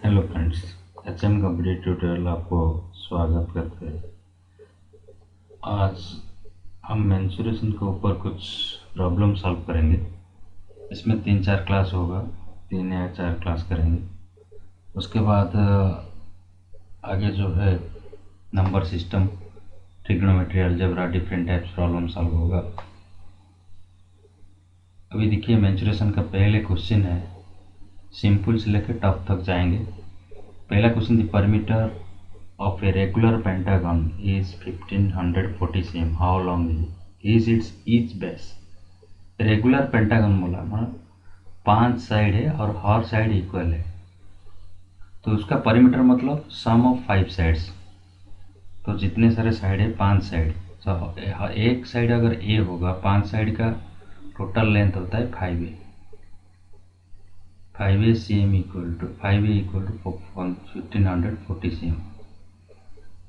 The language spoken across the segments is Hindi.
Hello friends, HM complete tutorial आपको स्वागत करते हैं। आज हम मेंसुरेशन के ऊपर कुछ प्रॉब्लम सॉल्व करेंगे। इसमें 3-4 क्लास होगा, 3 या 4 क्लास करेंगे। उसके बाद आगे जो है number system, trigonometry, algebra, different types problem solve होगा। अभी देखिए मेंसुरेशन का पहले क्वेश्चन है, सिंपल से लेकर टफ तक जाएंगे। पहला question, the perimeter of a regular pentagon is 1540 cm. How long is its each base? Regular pentagon बोला मतलब 5 साइड है और हर साइड इक्वल है, तो उसका परिमीटर मतलब सम ऑफ 5 साइड्स। तो जितने सारे साइड है 5 साइड, तो एक साइड अगर ए होगा, 5 साइड का टोटल लेंथ होता है 5a। 5a cm equal to 5a equal to 1540 cm।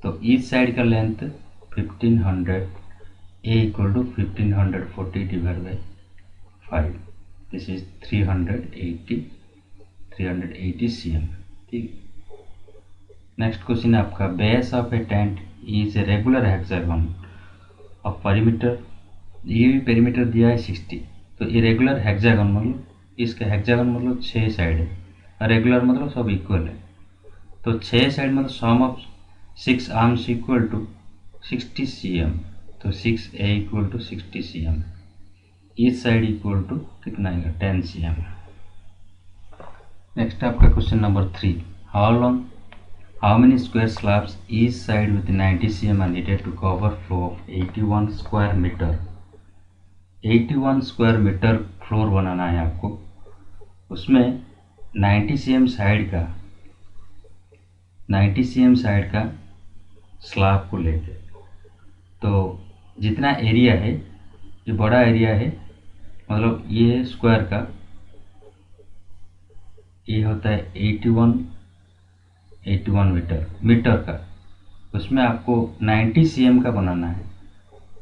तो ईच साइड का length 1500, a equal to 1540 divide by 5, this is 380 cm। ठीक। नेक्स्ट क्वेश्चन है आपका, base of a tent is a regular hexagon of perimeter. ये भी पेरीमीटर दिया है 60, तो ये रेगुलर हेक्सागन मतलब इसका हेक्सागन मतलब 6 साइड है और रेगुलर मतलब सब इक्वल है। तो 6 साइड मतलब sum of 6 arms equal to 60 cm, तो 6a equal to 60 cm, each side equal to कितना आएगा 10 cm। नेक्स्ट आपका question number 3, how many square slabs each side with 90 cm are needed to cover floor of 81 square metre. 81 square metre floor बनाना है आपको, उसमें 90 cm साइड का स्लैब को लेके। तो जितना एरिया है, ये बड़ा एरिया है, मतलब ये स्क्वायर का ये होता है 81 मीटर का, उसमें आपको 90 cm का बनाना है,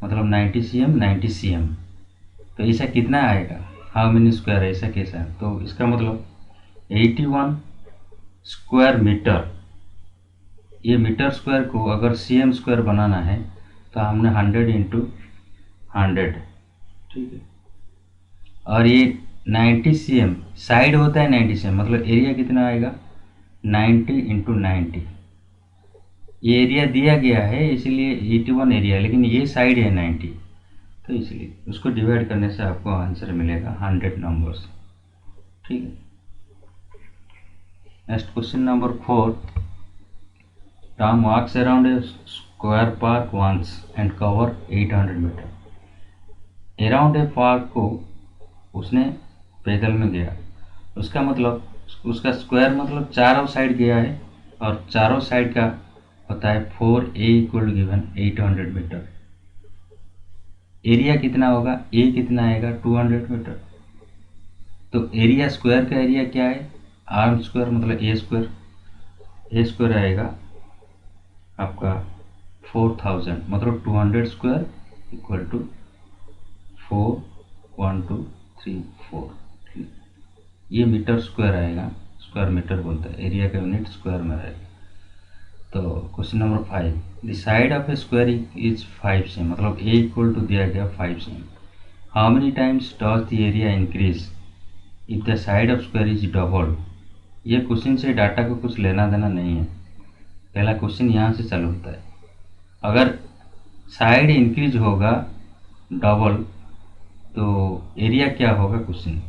मतलब 90 cm। तो ऐसा कितना आएगा, हाउ मेनी स्क्वायर, ऐसा कैसा है? तो इसका मतलब 81 स्क्वायर मीटर, ये मीटर स्क्वायर को अगर cm स्क्वायर बनाना है तो हमने 100 इंटू 100, ठीक है। और ये 90 cm साइड होता है, 90 cm मतलब एरिया कितना आएगा 90 इंटू 90। ये एरिया दिया गया है इसलिए 81 एरिया, लेकिन ये साइड है 90, तो इसलिए उसको डिवाइड करने से आपको आंसर मिलेगा 100 नंबर्स, ठीक है। Next question number 4, Tom walks around a square park once and cover 800 metre. Around a park को उसने पैदल में गया, उसका मतलब उसका स्क्वायर मतलब चारों साइड गया है और चारों साइड का होता है 4a equal given 800 metre. Area कितना होगा, a कितना आएगा 200 मीटर। तो एरिया स्क्वायर का एरिया क्या है, आर्म स्क्वायर मतलब a स्क्वायर आएगा आपका 4000, मतलब 200 स्क्वायर इक्वल टू 4, 1, 2, 3, 4। ये मीटर स्क्वायर आएगा, स्क्वायर मीटर बोलता है, एरिया का यूनिट स्क्वायर में रहेगा। तो question number 5, the side of a square is 5 cm, मतलब a इक्वल टू दिया गया 5 cm। How many times does the area increase if the side of square is double. ये क्वेश्चन से डाटा को कुछ लेना देना नहीं है, पहला क्वेश्चन यहाँ से चालू होता है। अगर साइड इंक्रीज होगा डबल तो एरिया क्या होगा क्वेश्चन,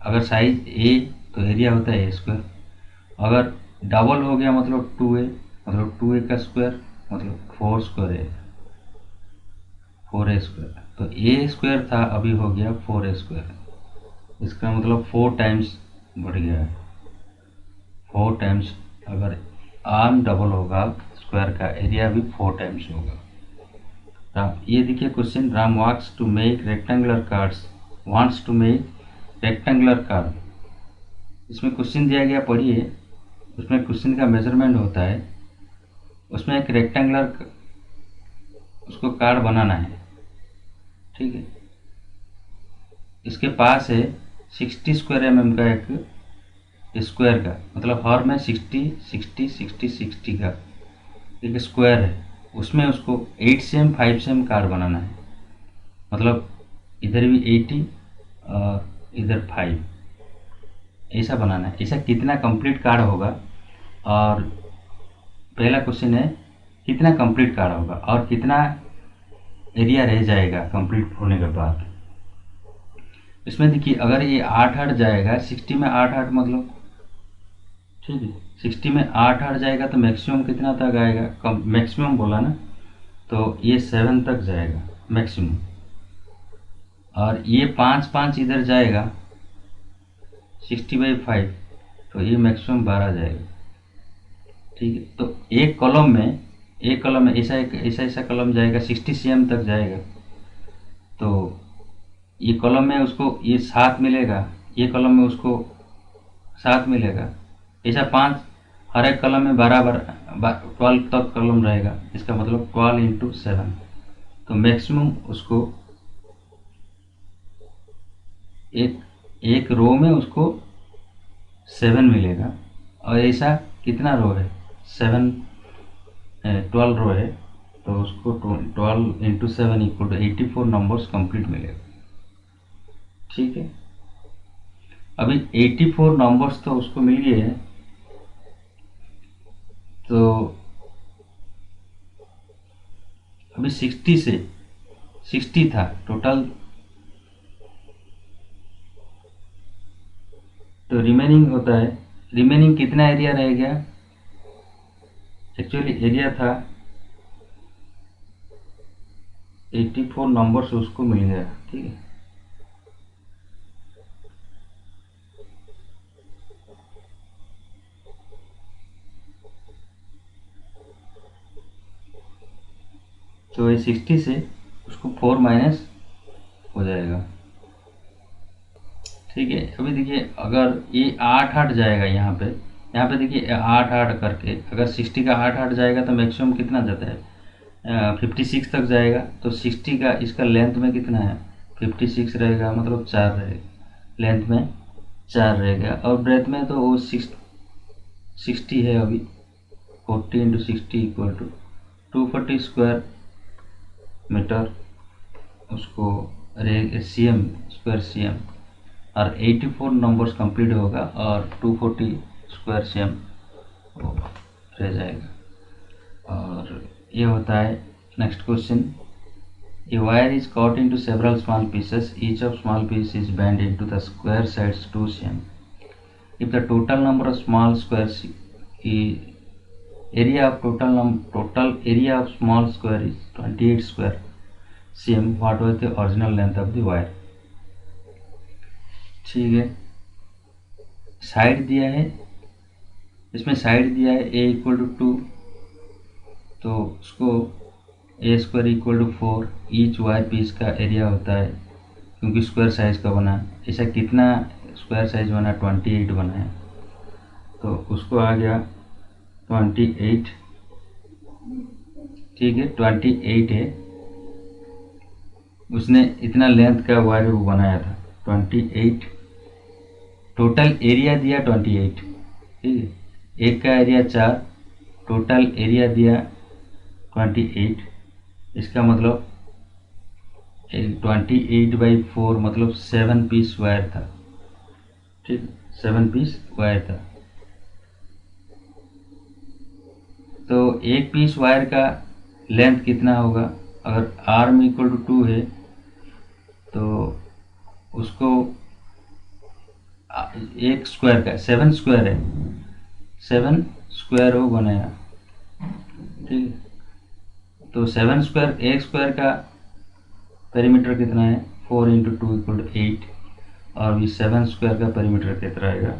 अगर साइज a तो एरिया होता है a स्क्वायर, अगर डबल हो गया मतलब 2a, मतलब 2a का स्क्वायर मतलब 4 स्क्वायर है, 4a स्क्वायर। तो a स्क्वायर था अभी हो गया 4a स्क्वायर, इसका मतलब 4 टाइम्स बढ़ गया है, 4 टाइम्स। अगर आर्म डबल होगा स्क्वायर का एरिया भी 4 टाइम्स होगा। ये देखिए question, Ram wants to make rectangular car. इसमें क्वेश्चन दिया गया, पढ़िए, उसमें क्वेश्चन का मेजरमेंट होता है, उसमें एक रेक्टेंगुलर उसको कार बनाना है, ठीक है। इसके पास है 60 स्क्वायर mm का एक स्क्वायर का, मतलब हर में 60 60 60 60 का एक स्क्वायर है, उसमें उसको 8 सेम 5 सेम कार्ड बनाना है। मतलब इधर भी 80 और इधर 5, ऐसा बनाना है। ऐसा कितना कंप्लीट कार्ड होगा, और पहला क्वेश्चन है कितना कंप्लीट कार्ड होगा और कितना एरिया रह जाएगा कंप्लीट होने के बाद। इसमें देखिए अगर ये 8 8 जाएगा, 60 में 8 8 मतलब, ठीक है, 60 में 8 8 जाएगा तो मैक्सिमम कितना तक आएगा, कम मैक्सिमम बोला ना, तो ये 7 तक जाएगा मैक्सिमम। और ये 5 5 इधर जाएगा 60/5, तो ये मैक्सिमम 12 जाएगा। ठीक है, तो एक कॉलम में ऐसा कॉलम जाएगा 60 cm तक जाएगा, तो ये कॉलम में उसको ये 7 मिलेगा, ये कॉलम में उसको 7 मिलेगा। ऐसा 5 हर एक कॉलम में 12 तक कॉलम रहेगा, इसका मतलब 12 × 7, तो मैक्सिमम उसको एक रो में उसको 7 मिलेगा। और ऐसा कितना रो है, 12 रो है, तो उसको 12 × 7 = 84 नंबर्स कंप्लीट मिलेगा। ठीक है, अभी 84 नंबर्स तो उसको मिल गए हैं, तो अभी 60 से 60 था टोटल, तो रिमेनिंग होता है, रिमेनिंग कितना एरिया रह गया, एक्चुअली एरिया था 84 नंबर से उसको मिल गया। ठीक है, तो ये 60 से उसको 4 माइनस हो जाएगा। ठीक है, अभी देखिए अगर ये 8 8 जाएगा यहाँ पे देखिए 8 8 करके, अगर 60 का 8 8 जाएगा तो मैक्सिमम कितना जाता है, 56 तक जाएगा। तो 60 का इसका लेंथ में कितना है, 56 रहेगा, मतलब 4 रहेगा, लेंथ में 4 रहेगा, और ब्रेथ में तो वो 60 है अभी, 40 × 60 = 240 स्क्वायर मीटर, उसको स्क्वायर cm, और 84 नंबर्स कंप्लीट होगा और 240 स्क्वायर cm वो रह जाएगा। और ये होता है next question, a wire is cut into several small pieces, each of small piece is bent into the square sides 2 cm. If the total number of small squares area of total area of small square is 28 square cm, what was the original length of the wire? ठीक है, साइड दिया है, इसमें साइड दिया है a = 2, तो उसको a² = 4, ईच वायर पीस का एरिया होता है, क्योंकि स्क्वायर साइज का बना, ऐसा कितना स्क्वायर साइज बना, 28 बना है, तो उसको आ गया 28। ठीक है, 28 है, उसने इतना लेंथ का वायर वो बनाया था 28, टोटल एरिया दिया 28। ठीक है, एक का एरिया 4, टोटल एरिया दिया 28, इसका मतलब 28/4 मतलब 7 पीस वायर था। ठीक, 7 पीस वायर था, तो एक पीस वायर का लेंथ कितना होगा, अगर आर्म = 2 है तो उसको एक स्क्वायर का 7 स्क्वायर है, 7 स्क्वायर वो बनाया। ठीक, तो 7 स्क्वायर, एक स्क्वायर का पेरीमीटर कितना है, 4 × 2 = 8, और ये 7 स्क्वायर का पेरीमीटर कितना आएगा,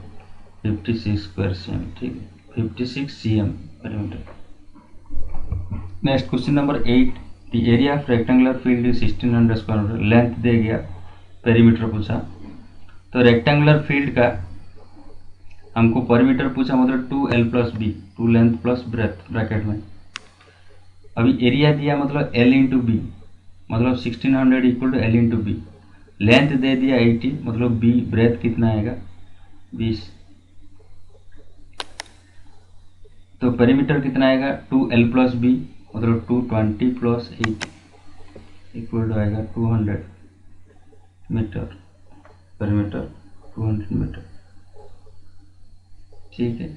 56 स्क्वायर cm। ठीक है, 56 cm perimeter. Next question number 8, the area of rectangular field is 1600 square metre, length दे गया, पेरीमीटर पूछा, तो रेक्टेंगुलर फील्ड का हमको पेरीमीटर पूछा, मतलब 2l + b, 2 length plus breadth bracket में। अभी एरिया दिया मतलब l × b, मतलब 1600 = l × b, लेंथ दे दिया 80, मतलब b ब्रेथ कितना आएगा 20, तो पेरीमीटर कितना आएगा 2l+b मतलब 220 + 8 इक्वल टू आएगा 200 मीटर पेरीमीटर, 200 मीटर। ठीक है,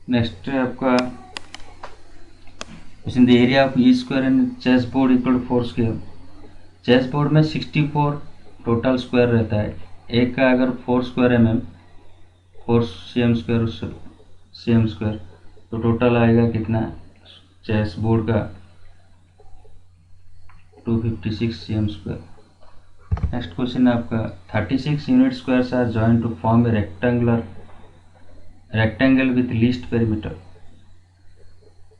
नेक्स्ट है आपका question, the area of E square and chess board equal to 4 square. Chess board में 64 टोटल स्क्वायर रहता है, एक का अगर 4 square mm 4 cm square cm square, तो टोटल आएगा कितना चेस बोर्ड का 256 cm स्क्वायर। नेक्स्ट क्वेश्चन है आपका 36 unit squares are joint to form a rectangle with least perimeter.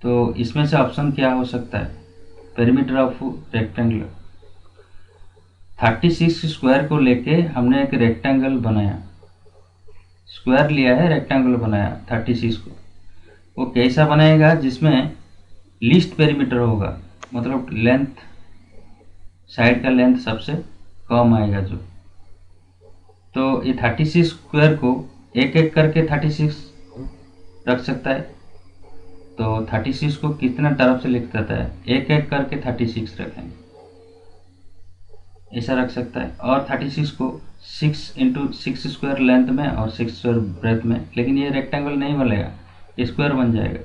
तो इसमें से ऑप्शन क्या हो सकता है, पेरीमीटर ऑफ रेक्टेंगल। 36 स्क्वायर को लेके हमने एक रेक्टेंगल बनाया, स्क्वायर लिया है रेक्टेंगल बनाया 36 को, वो कैसा बनाएगा जिसमें लीस्ट पेरीमीटर होगा, मतलब लेंथ साइड का लेंथ सबसे कम आएगा जो। तो ये 36 स्क्वायर को एक एक करके 36 रख सकता है, तो 36 को कितना तरफ से लिख सकता है, एक एक करके 36 रखेंगे, ऐसा रख सकता है। और 36 को 6 × 6 स्क्वायर लेंथ में और 6 स्क्वायर ब्रेथ में, लेकिन ये रेक्टेंगल नहीं बनेगा, स्क्वायर बन जाएगा।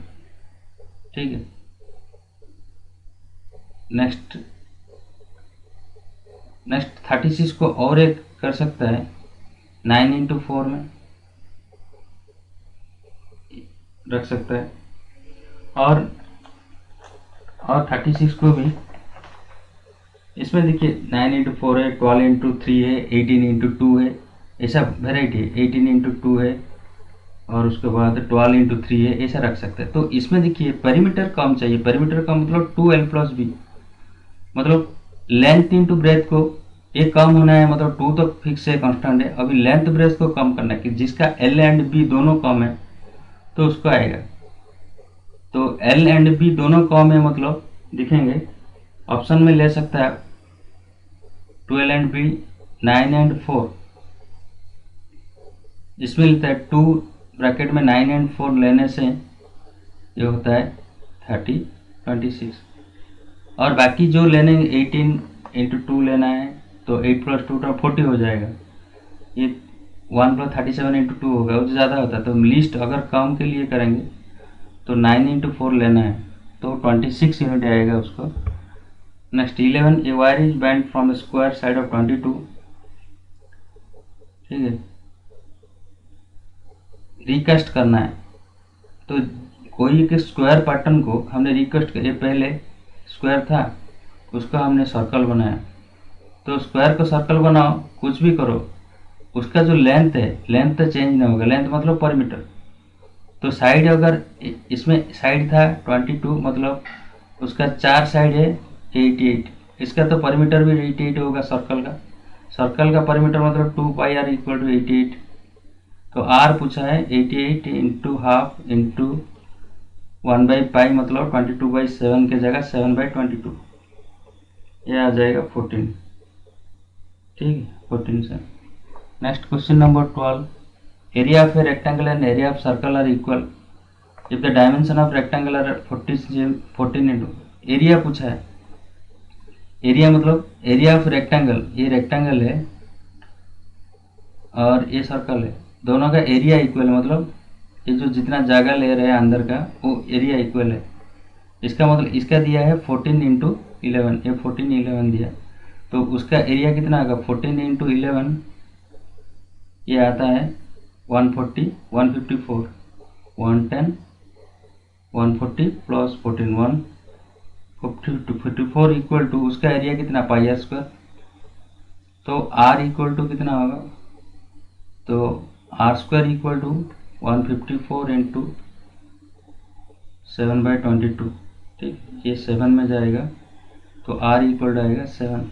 ठीक है, नेक्स्ट 36 को और एक कर सकता है 9 × 4 में रख सकता है, और 36 को भी इसमें देखिए 9 × 4 है, 12 × 3 है, 18 × 2 है, ऐसा वेराइटी है, 18 × 2 है और उसके बाद 12 × 3 है, ऐसा रख सकते हैं। तो इसमें देखिए पेरीमीटर कम चाहिए, पेरीमीटर का मतलब 2l+b, मतलब लेंथ इंटू ब्रेथ को ये कम होना है, मतलब 2 तो फिक्स है कांस्टेंट है, अभी लेंथ ब्रेथ को कम करना है कि जिसका l एंड b दोनों कम है तो उसको आएगा। तो l एंड b दोनों कम है, मतलब दिखेंगे ऑप्शन में ले सकता है 12 एंड b 9 एंड 4, इसमें लेता है 2 ब्रैकेट में 9 एंड 4 लेने से ये होता है 26, और बाकी जो लेने 18 × 2 लेना है तो 8 + 2 तो 40 हो जाएगा, ये 1 + 37 × 2 होगा, उससे ज़्यादा होता है। तो लिस्ट अगर कम के लिए करेंगे तो 9 × 4 लेना है तो 26 यूनिट आएगा उसको। Next 11, a wire is bent from square side of 22। ठीक है, रिकास्ट करना है, तो कोई एक स्क्वायर पैटर्न को हमने रिकास्ट कर, ये पहले स्क्वायर था उसका हमने सर्कल बनाया, तो स्क्वायर को सर्कल बनाओ, कुछ भी करो, उसका जो लेंथ है लेंथ तो चेंज नहीं होगा, लेंथ मतलब पेरीमीटर। तो साइड अगर इसमें साइड था 22, मतलब उसका 4 साइड है 88, इसका तो पेरीमीटर भी 88 होगा सर्कल का। सर्कल का पेरीमीटर मतलब 2πr = 88, तो r पूछा है 88 × हाफ × 1/π मतलब 22/7 के जगह 7/22, ये आ जाएगा 14। ठीक है, 14 से। Next question number 12, area of a rectangle and area of circle are equal if the dimension of rectangle are 14 × area पूछा है। एरिया मतलब एरिया ऑफ रेक्टेंगल, ये रेक्टेंगल है और ये सर्कल है, दोनों का एरिया इक्वल है, मतलब ये जो जितना जगह ले रहे हैं अंदर का वो एरिया इक्वल है। इसका मतलब इसका दिया है 14 × 11, ये 14 11 दिया, तो उसका एरिया कितना आएगा 14 × 11, ये आता है 140 154 110 140 + 14 154 इक्वल टू उसका एरिया कितना πr², तो r इक्वल टू कितना होगा, तो r² इक्वल टू 154 × 7/22। ठीक, ये 7 में जाएगा तो r इक्वल टू आएगा 7,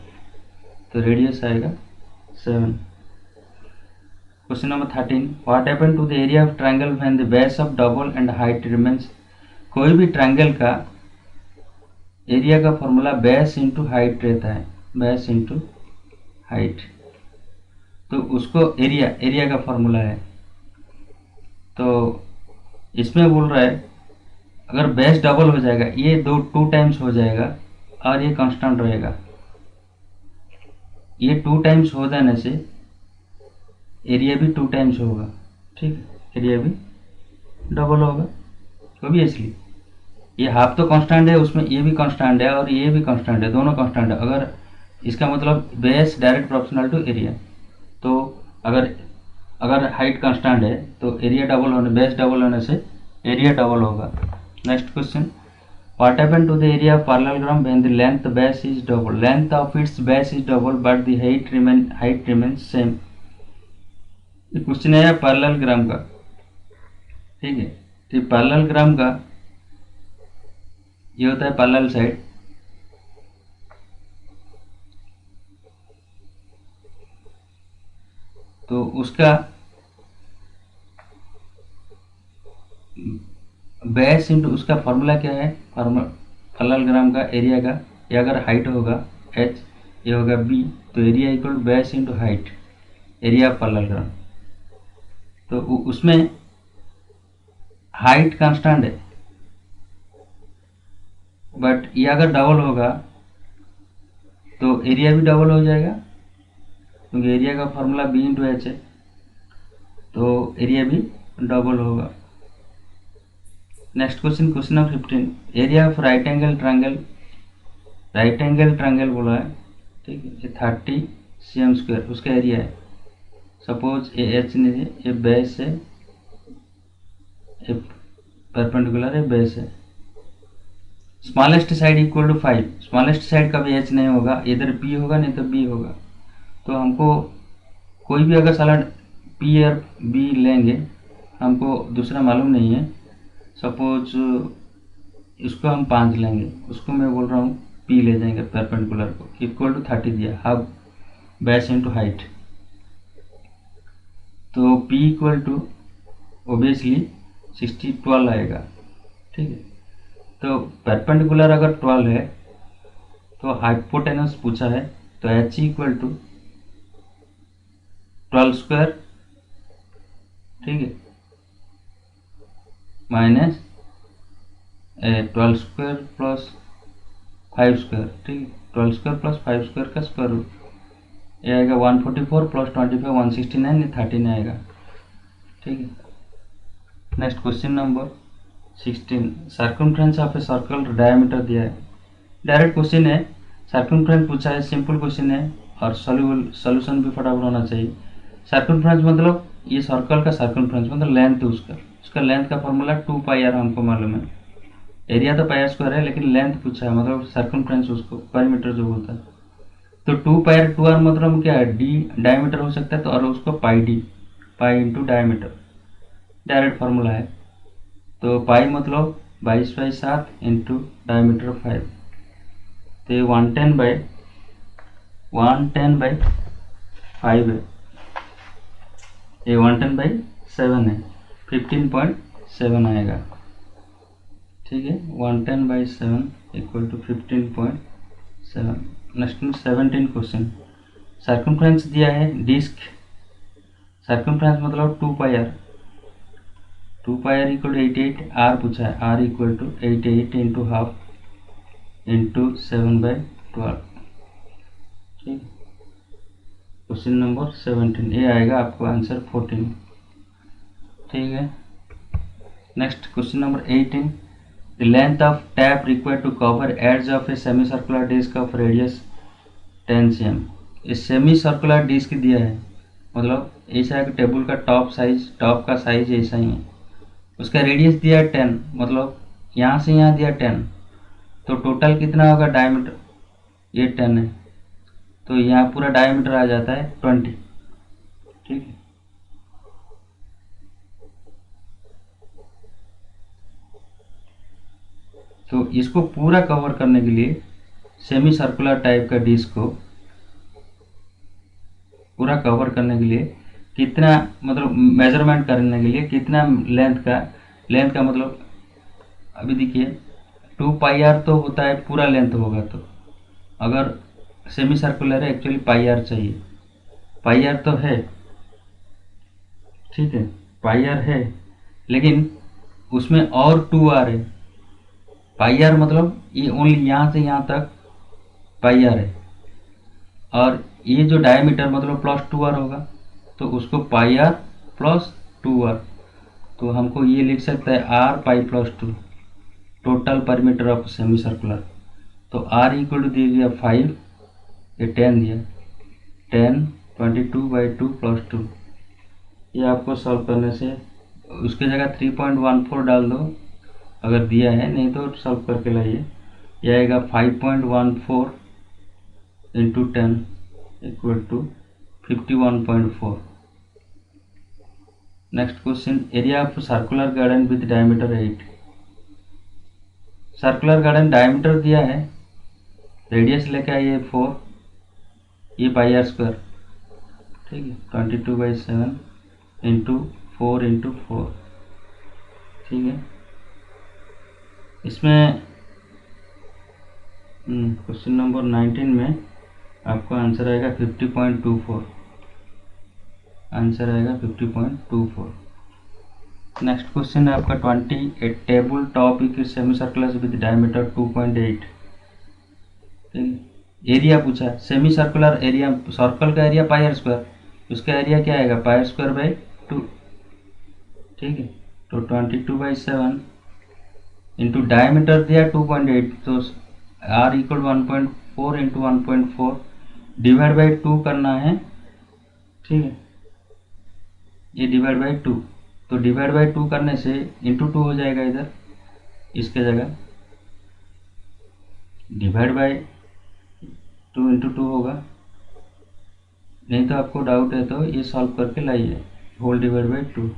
तो रेडियस आएगा 7। Question number 13, what happen to the area of triangle when the base of double and height remains. कोई भी ट्रायंगल का एरिया का फॉर्मूला बेस इंटू हाइट रहता है, बेस इंटू हाइट। तो उसको एरिया का फॉर्मूला है। तो इसमें बोल रहा है अगर बेस डबल हो जाएगा, ये टू टाइम्स हो जाएगा और ये कांस्टेंट रहेगा, ये 2 टाइम्स हो जाने से एरिया भी 2 टाइम्स होगा। ठीक, एरिया भी डबल होगा ऑब्वियसली। ये हाफ तो कांस्टेंट है, उसमें ये भी कांस्टेंट है और ये भी कांस्टेंट है, दोनों कांस्टेंट है। अगर इसका मतलब base direct proportional to area. तो अगर अगर हाइट कांस्टेंट है तो एरिया डबल होने, बेस डबल होने से एरिया डबल होगा। Next question, what happened to the area of parallelogram when the length base is double? Length of its base is double but the height remains same। ये क्वेश्चन है पैरेललोग्राम का। ठीक है, तो पैरेललोग्राम का ये होता है पैरेलल साइड। तो उसका बेस इंटू उसका फॉर्मूला क्या है, पैरेललोग्राम का एरिया का, ये अगर हाइट होगा h, ये होगा b, तो area equal base into height, area of parallelogram. तो उसमें हाइट कांस्टेंट है, बट ये अगर डबल होगा तो एरिया भी डबल हो जाएगा, क्योंकि एरिया का फॉर्मूला b इंटू एच है, तो एरिया भी डबल होगा। Next question, question number 15, area of right angle triangle, right angle triangle बोला है। ठीक है, ये 30 cm स्क्वायर उसका एरिया है। सपोज ये एच नहीं है, ये बेस है, ये परपेंडिकुलर है, बेस है। Smallest side equal to 5, smallest side कभी एच नहीं होगा, इधर पी होगा नहीं तो बी होगा। तो हमको कोई भी अगर साला पी और बी लेंगे, हमको दूसरा मालूम नहीं है। सपोज इसको हम 5 लेंगे, उसको मैं बोल रहा हूँ पी ले जाएंगे, परपेंडिकुलर को इक्वल टू 30 दिया, हाफ बेस इंटू हाइट। तो पी इक्वल टू ओबियसली 12 आएगा। ठीक है, तो परपेंडिकुलर अगर 12 है तो हाइपोटेनस पूछा है, तो एच इक्वल टू 12 स्क्वायर, ठीक है, माइनस 12 स्क्वायर प्लस 5 स्क्वायर। ठीक है, 12 स्क्वायर प्लस 5 स्क्वायर का स्क्वायर रूट, ये आएगा 144 प्लस 25 169, ये 13 आएगा। ठीक है, next question number 16, circumference of a circle diameter दिया है। डायरेक्ट क्वेश्चन है, सर्कमफ्रेंस पूछा है, सिंपल क्वेश्चन है और सॉल्यूशन भी फटाफट होना चाहिए। सर्कमफ्रेंस मतलब ये सर्कल का सर्कमफ्रेंस मतलब लेंथ है उसका लेंथ का फॉर्मूला 2 पाई आर हमको मालूम है। एरिया तो पाई आर स्क्वायर है, लेकिन लेंथ पूछा है, मतलब सर्कमफ्रेंस उसको पेरीमीटर जो होता है। तो 2 पाई आर 2 आर मतलब क्या है, डी डायमीटर हो सकता है, तो और उसको pi D, pi into diameter direct formula है। तो पाई मतलब 22/7 इंटू डायमीटर 5, तो ये 110/5 है, ये 110/7 है, 15.7 आएगा। ठीक है, 110/7 equal to 15.7। Next 17 question, circumference दिया है डिस्क, सर्कमफ्रेंस मतलब 2 pi R, 2 pi R equal to 88, R पूछा है, R equal to 88 into half into 7/12। ठीक, क्वेश्चन नंबर 17, ये आएगा आपको आंसर 14। ठीक है, next question number 18, the length of tape required to cover edge of a semi circular disc of radius 10 cm। इस सेमी सर्कुलर डिस्क दिया है, मतलब ऐसा है कि टेबल का टॉप का साइज ऐसा ही है, उसका रेडियस दिया है 10, मतलब यहाँ से यहाँ दिया 10, तो टोटल कितना होगा डायमीटर, ये 10 है, तो यहाँ पूरा डायमीटर आ जाता है 20। ठीक है, तो इसको पूरा कवर करने के लिए सेमी सर्कुलर टाइप का डिस्क को पूरा कवर करने के लिए कितना, मतलब मेजरमेंट करने के लिए कितना लेंथ का मतलब अभी देखिए टू पाई आर तो होता है पूरा लेंथ होगा, तो अगर सेमी सर्कुलर है एक्चुअली पाई आर चाहिए। पाई आर तो है, ठीक है, पाई आर है, लेकिन उसमें और टू आर है। पाई आर मतलब ये ओनली यहाँ से यहाँ तक पाई आर है, और ये जो डायमीटर मतलब प्लस टू आर होगा, तो उसको pi r plus two r, तो हमको ये लिख सकते हैं r pi plus two, total perimeter of semi circular. तो आर इक्वल टू दे दिया 5, ये 10 दिया, 10 22/2 प्लस 2। ये आपको सॉल्व करने से उसके जगह 3.14 डाल दो अगर दिया है, नहीं तो सॉल्व करके लाइए। यह आएगा 5.14 into 10 equal to 51.4। Next question, area of circular garden with diameter 8। Circular garden diameter दिया है, रेडियस लेके आइए 4, ये पाई आर स्क्वायर, ठीक है, 22/7 इंटू 4 इंटू 4, ठीक है। इसमें क्वेश्चन नंबर 19 में आपका आंसर आएगा 50.24, आंसर आएगा 50.24। नेक्स्ट क्वेश्चन है आपका 20, ए टेबल टॉप इक्व semicircular with diameter 2.8, area पूछा, सेमी सर्कुलर एरिया, सर्कल का एरिया पाई आर स्क्वायर, उसका एरिया क्या आएगा पाई आर स्क्वायर बाई 2, ठीक है। तो 22/7 इंटू डायमीटर दिया 2.8, तो r equal 1.4 into 1.4 divide by 2 करना है, ठीक है, ये डिवाइड बाई 2, तो डिवाइड बाई 2 करने से इंटू 2 हो जाएगा, इधर इसके जगह डिवाइड बाई 2 इंटू 2 होगा, नहीं तो आपको डाउट है तो ये सॉल्व करके लाइए, होल डिवाइड बाई 2,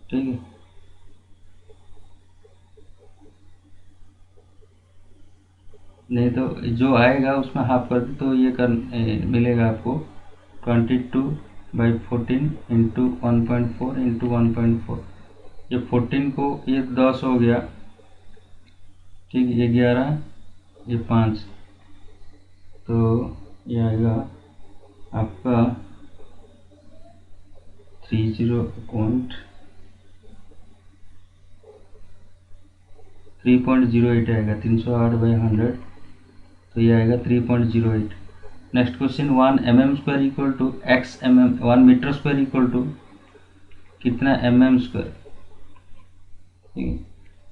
ठीक है। नहीं तो जो आएगा उसमें हाफ कर दे तो ये मिलेगा आपको 22/14 इंटू 1.4 इंटू 1.4, ये 14 को ये 10 हो गया, ठीक है, ये 11, ये 5, तो ये आएगा आपका 3.08 आएगा, 308/100, तो ये आएगा 3.08। Next question, 1 mm² equal to x mm, 1 metre square equal to कितना mm स्क्वायर, ठीक है,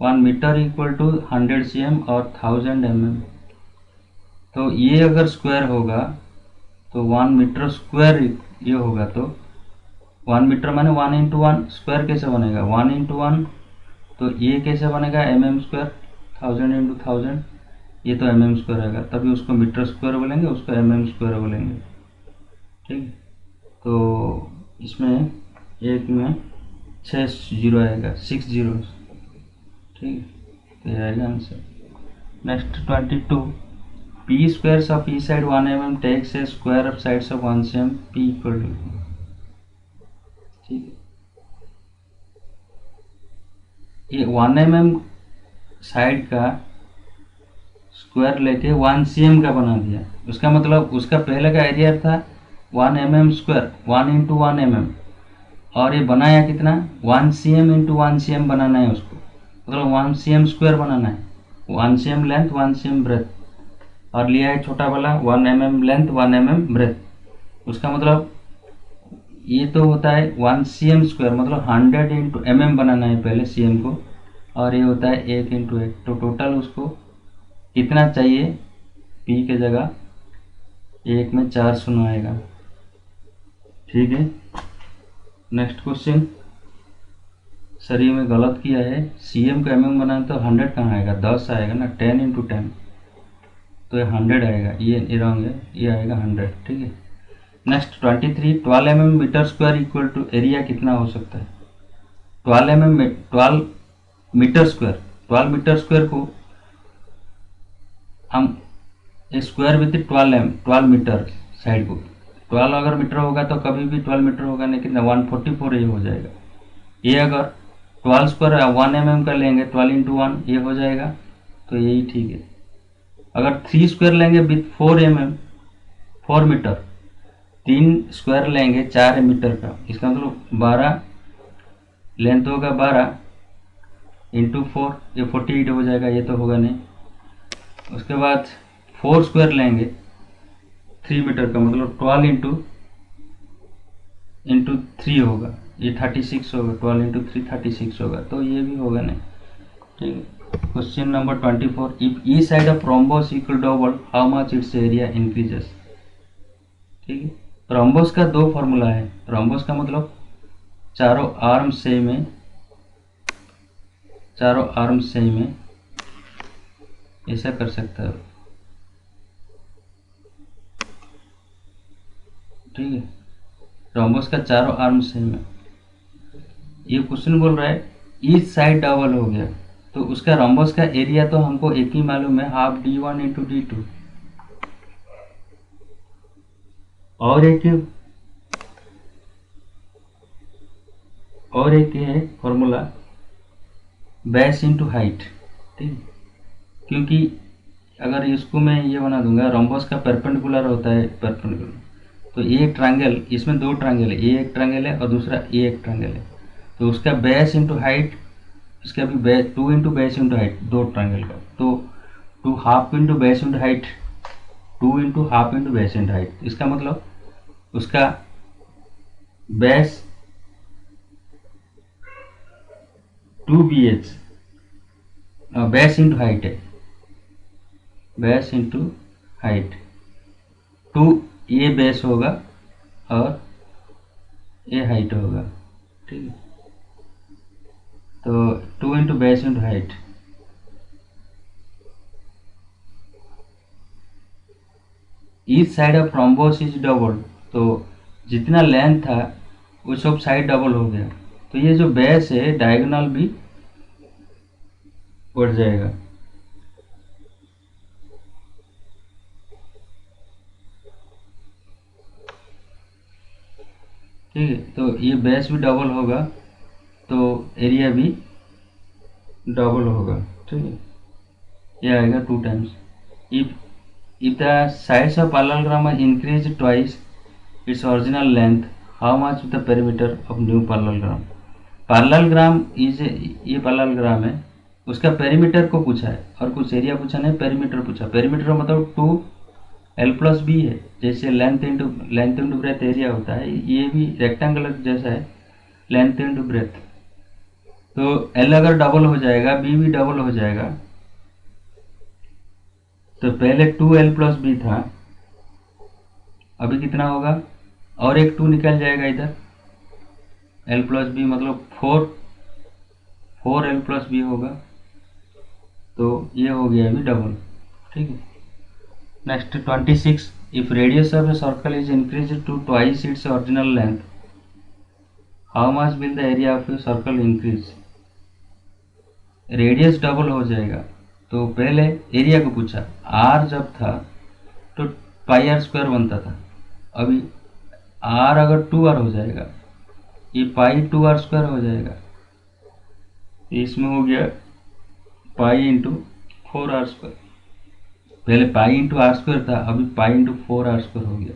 1 मीटर इक्वल टू 100 cm और 1000 mm, तो ये अगर स्क्वायर होगा तो 1 मीटर स्क्वायर ये होगा, तो 1 मीटर माने 1 इंटू 1, स्क्वायर कैसे बनेगा 1 इंटू 1, तो ये कैसे बनेगा mm स्क्वायर, 1000 इंटू 1000, ये तो mm स्क्वायर आएगा, तभी उसको मीटर स्क्वायर बोलेंगे, उसको mm स्क्वायर बोलेंगे, ठीक है। तो इसमें एक में 6 जीरो आएगा, 6 जीरो, ठीक है, तो ये आएगा answer. Next 22, p squares of E side 1 mm takes a square of sides of 1 cm p equal to, ठीक है, ये 1 mm साइड का स्क्वायर लेके 1 cm का बना दिया, उसका मतलब उसका पहले का एरिया था 1 mm स्क्वायर, 1 इंटू 1 mm, और ये बनाया कितना 1 cm इंटू 1 cm बनाना है उसको, मतलब 1 cm स्क्वायर बनाना है, 1 cm लेंथ 1 cm ब्रेथ, और लिया है छोटा वाला 1 mm लेंथ 1 mm ब्रेथ, उसका मतलब ये तो होता है 1 cm स्क्वायर, मतलब 100 इंटू mm बनाना है पहले cm को, और ये होता है 1 इंटू 1, तो टोटल उसको कितना चाहिए p के जगह 1 में 4 शून्य आएगा, ठीक है। नेक्स्ट क्वेश्चन, सर ये में गलत किया है, cm को mm बनाना तो 100 कहाँ आएगा, 10 आएगा ना, 10 इंटू 10, तो ये 100 आएगा, ये रॉन्ग है, ये आएगा 100, ठीक है। Next 23, 12 mm metre square equal to area कितना हो सकता है, 12 मीटर स्क्वायर, 12 मीटर स्क्वायर को हम स्क्वायर विथ 12 मीटर साइड को, 12 अगर मीटर होगा तो कभी भी 12 मीटर होगा नहीं, कितना 144 ये हो जाएगा, ये अगर 12² 1 mm का लेंगे, 12 × 1 ये हो जाएगा, तो यही ठीक है। अगर 3² लेंगे विथ 4 mm 4 मीटर, 3² लेंगे 4 मीटर का, इसका मतलब 12 लेंथ होगा 12 × 4, ये 48 हो जाएगा, ये तो होगा नहीं। उसके बाद 4² लेंगे 3 मीटर का, मतलब 12 × 3 होगा, ये 36 होगा, 12 × 3 36 होगा, तो ये भी होगा नहीं, ठीक है। Question number 24, if E side of rhombus equal double how much it's area increases. ठीक है, रोम्बस का दो फॉर्मूला है। रोम्बस का मतलब चारों आर्म सेम है, चारों आर्म सेम है, ऐसा कर सकता है, ठीक है। रोम्बस का चारों आर्म सेम है। ये क्वेश्चन बोल रहा है ईच साइड डबल हो गया, तो उसका रोम्बस का एरिया तो हमको एक ही मालूम है, हाफ d1 × d2। और एक है फॉर्मूला बेस इंटू हाइट, ठीक है। क्योंकि अगर इसको मैं ये बना दूंगा, रोम्बस का परपेंडिकुलर होता है, परपेंडिकुलर, तो ये एक ट्रायंगल, इसमें दो ट्रायंगल है, ये एक ट्रायंगल है और दूसरा ये एक ट्रायंगल है, तो उसका बेस इंटू हाइट, इसका भी बेस 2 × बेस इंटू हाइट, दो ट्रायंगल का, तो 2 half into base into height, 2 × half into base into height, इसका मतलब उसका base 2bh, base into height है, बेस इंटू हाइट, 2 ये बेस होगा और ये हाइट होगा, ठीक है। तो 2 × base into height, each side of rhombus is double, तो जितना लेंथ था वो सब साइड डबल हो गया, तो ये जो बेस है डायगोनल भी बढ़ जाएगा, ठीक है। तो ये बेस भी डबल होगा, तो एरिया भी डबल होगा, ठीक है। ये आएगा 2 times. If the sides of parallelogram are increase twice its original length, how much the perimeter of new parallelogram. Parallelogram is, ये पैरेललोग्राम है, उसका पेरीमीटर को पूछा है और कुछ एरिया पूछा नहीं, पेरीमीटर पूछा। पेरीमीटर मतलब 2l+b है, जैसे लेंथ इंटू ब्रेथ एरिया होता है, ये भी रेक्टेंगुलर जैसा है, लेंथ इंटू ब्रेथ। तो l अगर डबल हो जाएगा, b भी डबल हो जाएगा, तो पहले 2l+b था, अभी कितना होगा, और एक 2 निकल जाएगा इधर, l+b मतलब 4l+b होगा, तो ये हो गया अभी डबल, ठीक है। Next 26, if radius of a circle is increase to twice its original length, how much will the area of a circle increase. Radius double हो जाएगा, तो पहले एरिया को पूछा, r जब था तो πr² बनता था, अभी r अगर 2r हो जाएगा, ये π2r² हो जाएगा, इसमें हो गया π × 4r², पहले π × r² था, अभी π × 4r² हो गया,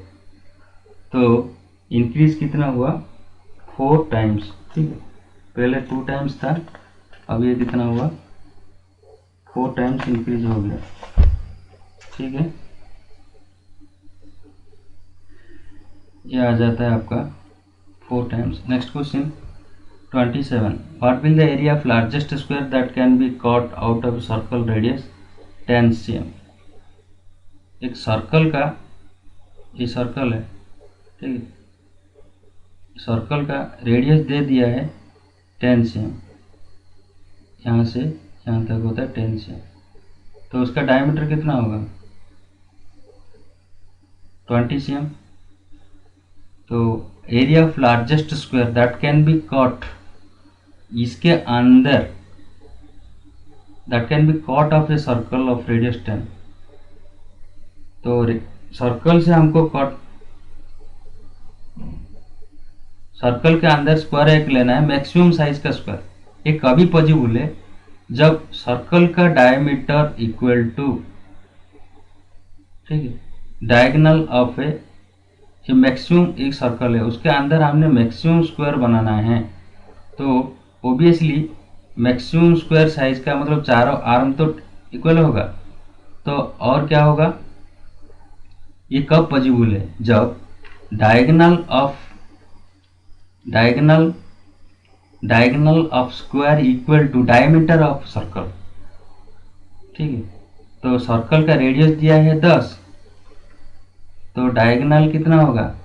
तो इंक्रीज कितना हुआ, 4 टाइम्स, ठीक है। पहले 2 टाइम्स था, अब ये कितना हुआ, 4 टाइम्स इंक्रीज हो गया, ठीक है। ये आ जाता है आपका 4 times. Next question 27, what will the area of largest square that can be cut out of circle radius 10 cm। एक सर्कल का, ये सर्कल है, ठीक है, सर्कल का रेडियस दे दिया है 10 cm, यहाँ से यहाँ तक होता है 10 cm, तो उसका डायमीटर कितना होगा, 20 cm। तो area of largest square that can be cut, इसके अंदर, that can be cut off a circle of radius 10, तो सर्कल से हमको कट, सर्कल के अंदर स्क्वायर एक लेना है, मैक्सिमम साइज का स्क्वायर, ये कभी पॉसिबल है जब सर्कल का डायमीटर इक्वल टू, ठीक है, डायगोनल ऑफ ये मैक्सिमम एक सर्कल है उसके अंदर हमने मैक्सिमम स्क्वायर बनाना है, तो ओबियसली मैक्सिमम स्क्वायर साइज का मतलब चारों आर्म तो इक्वल होगा। तो और क्या होगा, ये कब पॉसिबल है, जब diagonal of diagonal diagonal of square equal to diameter of circle. ठीक है, तो सर्कल का रेडियस दिया है 10, तो डायगोनल कितना होगा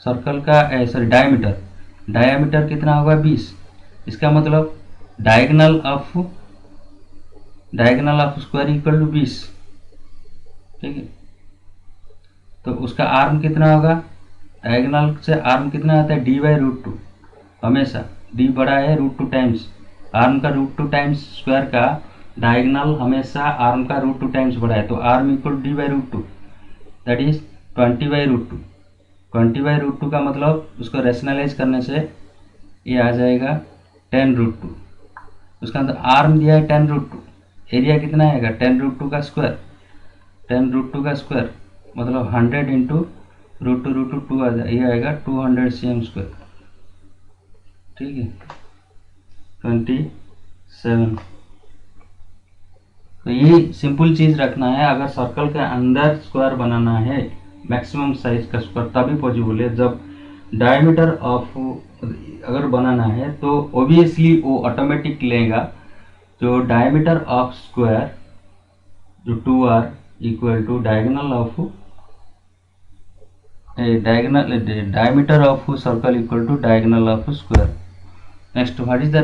सर्कल का, सॉरी डायमीटर कितना होगा 20। इसका मतलब diagonal of square equal to 20। ठीक है, तो उसका आर्म कितना होगा, डायगोनल से आर्म कितना आता है d/√2। हमेशा d बड़ा है √2 टाइम्स आर्म का √2 टाइम्स स्क्वायर का, डायगोनल हमेशा आर्म का √2 टाइम्स बड़ा है, तो arm equal d/√2 that is 20/√2। 20/√2 का मतलब उसको रेशनलाइज करने से ये आ जाएगा 10√2। उसका अंदर आर्म दिया है 10√2, एरिया कितना आएगा 10√2 का स्क्वायर, 10√2 का स्क्वायर मतलब 100 इंटू √2 आ जाए, ये आएगा 200 cm²। ठीक है, 27। तो ये सिंपल चीज़ रखना है, अगर सर्कल के अंदर स्क्वायर बनाना है मैक्सिमम साइज का स्क्वायर तभी पॉसिबल है जब डायमीटर ऑफ अगर बनाना है तो ओबियसली वो ऑटोमेटिक लेगा जो डायमीटर ऑफ स्क्वायर जो 2r equal to diameter of circle equal to diagonal of square. Next, what is the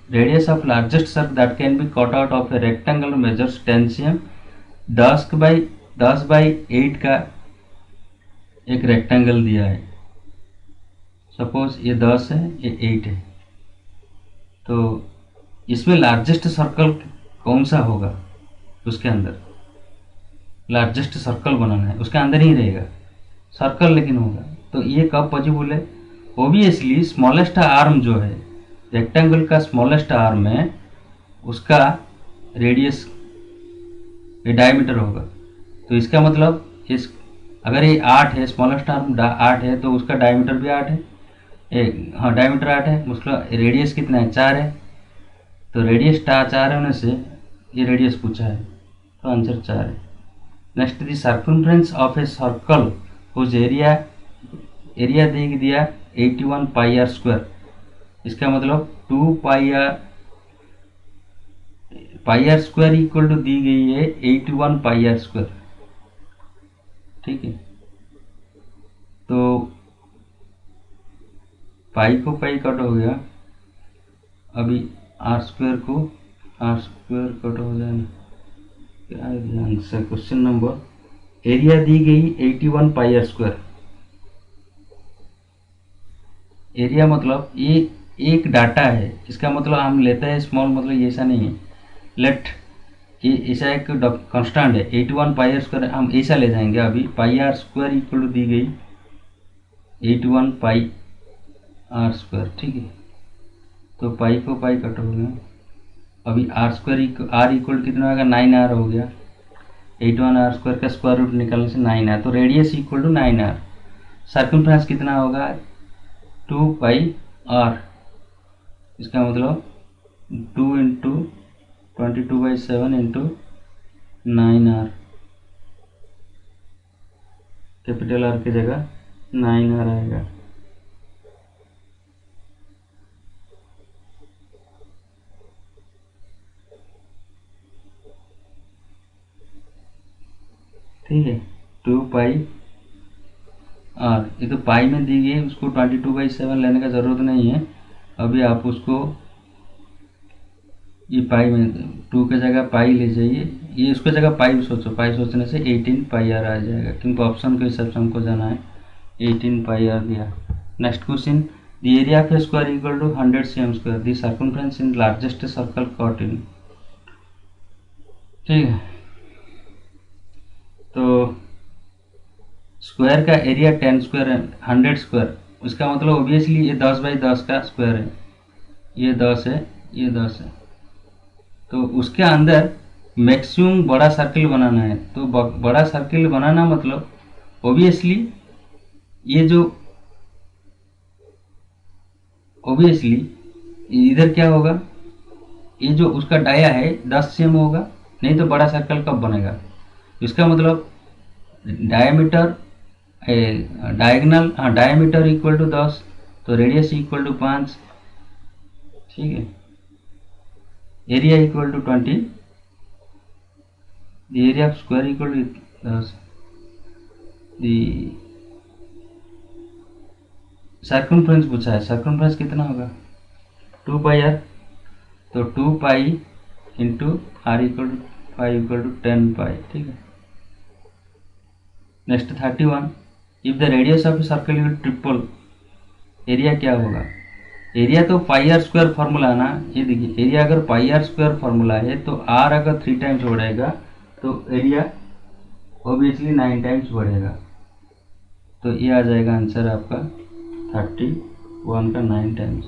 radius of largest circle that can be cut out of a rectangle measures 10 cm। 10/8 का एक रेक्टेंगल दिया है, सपोज ये 10 है ये 8 है, तो इसमें लार्जेस्ट सर्कल कौन सा होगा, उसके अंदर लार्जेस्ट सर्कल बनाना है, उसके अंदर ही रहेगा सर्कल लेकिन होगा, तो ये कब पॉसिबल है, ओबियसली स्मॉलेस्ट आर्म जो है रेक्टेंगल का स्मॉलेस्ट आर्म है उसका रेडियस डायमीटर होगा। तो इसका मतलब इस अगर ये 8 है, स्मॉलेस्ट आर्म 8 है, तो उसका डायमीटर भी 8 है, हाँ डायमीटर 8 है, उसका रेडियस कितना है 4 है, तो रेडियस 4 होने से ये रेडियस पूछा है तो आंसर 4 है। Next, the circumference of a circle whose area दे दिया 81 πr²। इसका मतलब 2 πr² इक्वल टू दी गई है 81 πr²। ठीक है, तो पाई को पाई कट हो गया, अभी r² को r² कट हो जाए, क्या है आंसर क्वेश्चन नंबर, एरिया दी गई 81 πr²। एरिया मतलब ये एक डाटा है, इसका मतलब हम लेते हैं स्मॉल, मतलब ऐसा नहीं है, लेट ये ऐसा एक कांस्टेंट है 81 πr², हम ऐसा ले जाएंगे अभी πr² इक्वल टू दी गई 81 πr²। ठीक है, तो पाई को पाई कट हो गया, अभी r इक्वल कितना होगा 9r हो गया, 81r² का स्क्वायर रूट निकालने से 9r, तो radius equal to 9r। Circumference कितना होगा 2 πr, इसका मतलब 2 into 22/7 into 9r, capital R की जगह 9r आएगा। ठीक है, 2 πr, ये तो पाई में दी गई, उसको 22/7 लेने का ज़रूरत नहीं है, अभी आप उसको ये पाई में 2 के जगह पाई ले जाइए, ये उसके जगह पाई सोचो, पाई सोचने से 18 πr आ जाएगा, क्योंकि ऑप्शन के हिसाब से हमको जाना है, 18 πr दिया। Next question, the area of a square equal to 100 cm², the circumference in largest circle cut in. ठीक है, तो स्क्वायर का एरिया 100 स्क्वायर, उसका मतलब ओबियसली ये 10/10 का स्क्वायर है, ये 10 है, ये 10 है, तो उसके अंदर मैक्सिमम बड़ा सर्किल बनाना है। तो बड़ा सर्किल बनाना मतलब ओबियसली ये जो ओबियसली इधर क्या होगा, ये जो उसका डाया है 10 cm होगा, नहीं तो बड़ा सर्कल कब बनेगा। इसका मतलब डायमीटर डायगनल, हाँ डायमीटर इक्वल टू 10, तो रेडियस इक्वल टू 5, ठीक है। Area equal to 20, the area of square equal to 10, the circumference पूछा है, सर्कमफ्रेंस कितना होगा 2 पाई आर, तो 2 pi into r equal to 5 equal to 10 pi, ठीक है। Next 31, if the radius of circle is triple, area क्या होगा। एरिया तो पाई आर स्क्वायर फार्मूला है ना, ये देखिए एरिया अगर पाई आर स्क्वायर फार्मूला है तो आर अगर 3 टाइम्स बढ़ेगा तो एरिया ऑब्वियसली 9 टाइम्स बढ़ेगा, तो ये आ जाएगा आंसर आपका 31 का 9 times.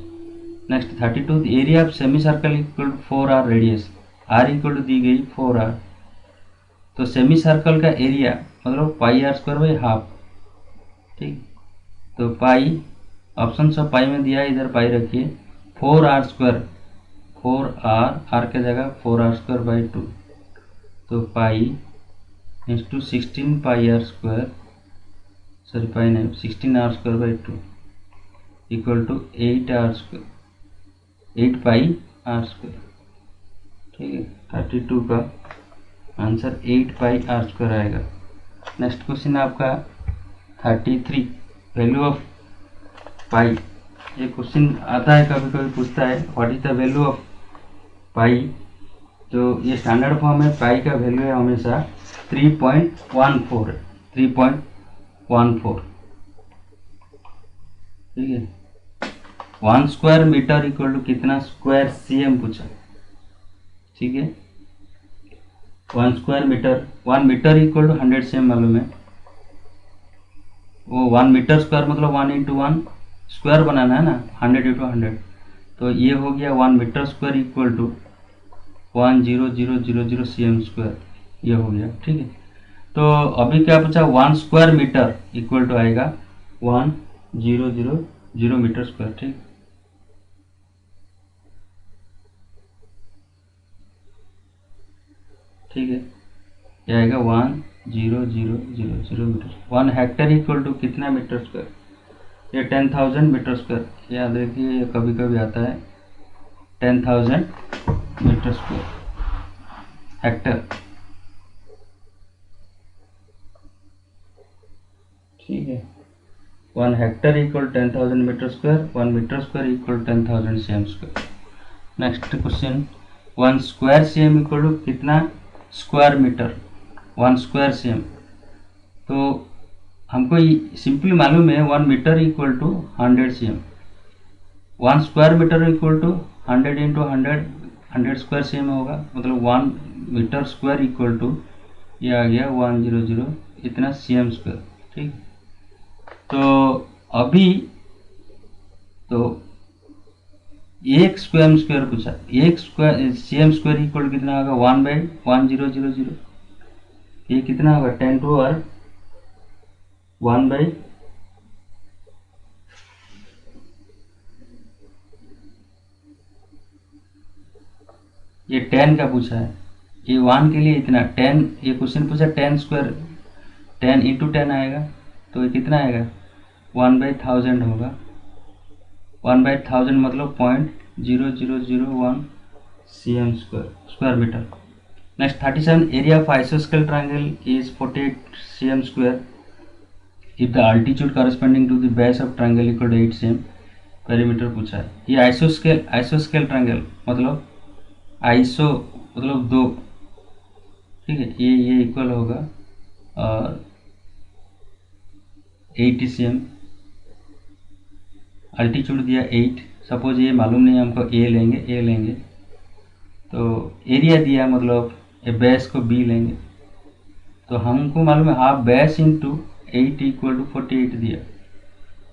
Next 32, area of semi circle equal to 4 r radius, r equal to दी गई 4 आर, तो सेमी सर्कल का एरिया मतलब pi are square by half, ठीक। तो पाई ऑप्शन सब पाई में दिया है, इधर पाई रखिए, 4 आर स्क्वायर, 4 आर के जगह 4 आर स्क्वायर बाई 2, तो pi into 16 pi are square, sorry pi नहीं 16 r square by 2 equal to 8 r square, 8 pi are square, ठीक है। 32 का आंसर 8 पाई आर स्क्वायर आएगा। नेक्स्ट क्वेश्चन आपका 33, वैल्यू ऑफ पाई, ये क्वेश्चन आता है कभी कभी पूछता है what is the value of pi, तो ये स्टैंडर्ड फॉर्म है, पाई का वैल्यू है हमेशा 3.14 है, 3.14, ठीक है। 1 स्क्वायर मीटर इक्वल टू कितना स्क्वायर cm पूछा, ठीक है। 1 square metre, 1 metre equal to 100 cm मालूम है, वो 1 मीटर स्क्वायर मतलब 1 इंटू 1 स्क्वायर बनाना है ना, 100 इंटू 100, तो ये हो गया 1 metre square equal to 10000 cm square, ये हो गया, ठीक है। तो अभी क्या पूछा, 1 स्क्वायर मीटर इक्वल टू आएगा 1000 मीटर स्क्वायर, ठीक। ठीक है, ये आएगा 1000 मीटर। 1 हेक्टर इक्वल टू कितना मीटर स्क्वायर, ये 10,000 मीटर स्क्वायर, याद रखिए ये कभी कभी आता है 10,000 मीटर स्क्वायर हेक्टर, ठीक है। 1 hectare equal 10,000 metre square, 1 metre square equal 10,000 cm square. Next question, 1 square cm equal to कितना स्क्वायर मीटर, 1 स्क्वायर cm, तो हमको सिंपली मालूम है 1 metre equal to 100 cm, 1 square metre equal to 100 into 100 square cm होगा, मतलब 1 मीटर स्क्वायर इक्वल टू ये आ गया 100 इतना cm स्क्वायर, ठीक। तो अभी तो एक स्क्वायर पूछा, एक स्क्वायर cm स्क्वायर इक्वल कितना होगा 1/1000, ये कितना होगा 10 टू और 1 बाई ये 10 का पूछा है, ये 1 के लिए इतना 10, ये क्वेश्चन पूछा 10 स्क्वायर, 10 इंटू 10 आएगा, तो ये कितना आएगा 1/1000 होगा, 1/1000 मतलब 0.0001 cm square metre. Next 37, area of आइसोस्केल triangle is 48 cm square if the altitude corresponding to the base of triangle equal to 8 cm perimeter पूछा है। ये आइसोस्केल ट्रायंगल मतलब आइसो मतलब 2, ठीक है, ये इक्वल होगा और 80 cm, अल्टीट्यूड दिया 8, सपोज ये मालूम नहीं हमको ए लेंगे, तो एरिया दिया मतलब ए बेस को बी लेंगे, तो हमको मालूम है half base into 8 equal to 48 दिया,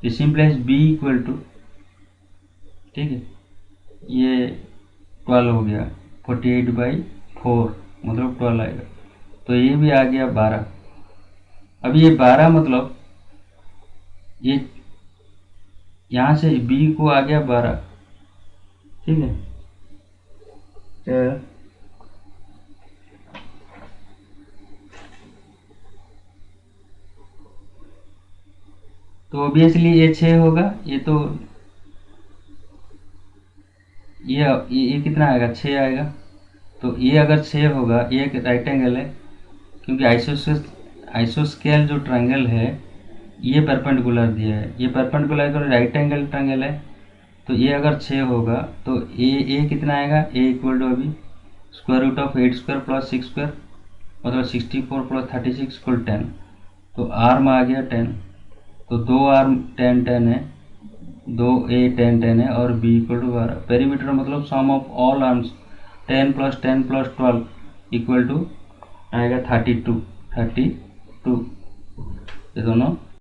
इस इम्प्लाइज बी इक्वल टू, ठीक है, ये 12 हो गया, 48/4 मतलब 12 आएगा। तो ये भी आ गया 12। अब ये 12 मतलब ये यहाँ से b को आ गया 12, ठीक है। तो ऑब्वियसली ये 6 होगा, ये तो ये कितना आएगा, 6 आएगा। तो ये अगर 6 होगा, ये एक राइट एंगल है, क्योंकि आइसोस्केल जो ट्रायंगल है ये परपेंडिकुलर दिया है, ये परपेंडिकुलर तो राइट एंगल ट्रायंगल है। तो ये अगर 6 होगा तो ए कितना आएगा, ए इक्वल टू अभी √8² + 6² मतलब 64 + 36 = 10। तो आर्म आ गया 10, तो 2 आर्म 10 10 है, 2 ए 10 10 है और बी इक्वल टू 12। पेरीमीटर मतलब sum of all arms 10 + 10 + 12 equal to आएगा 32 ये दोनों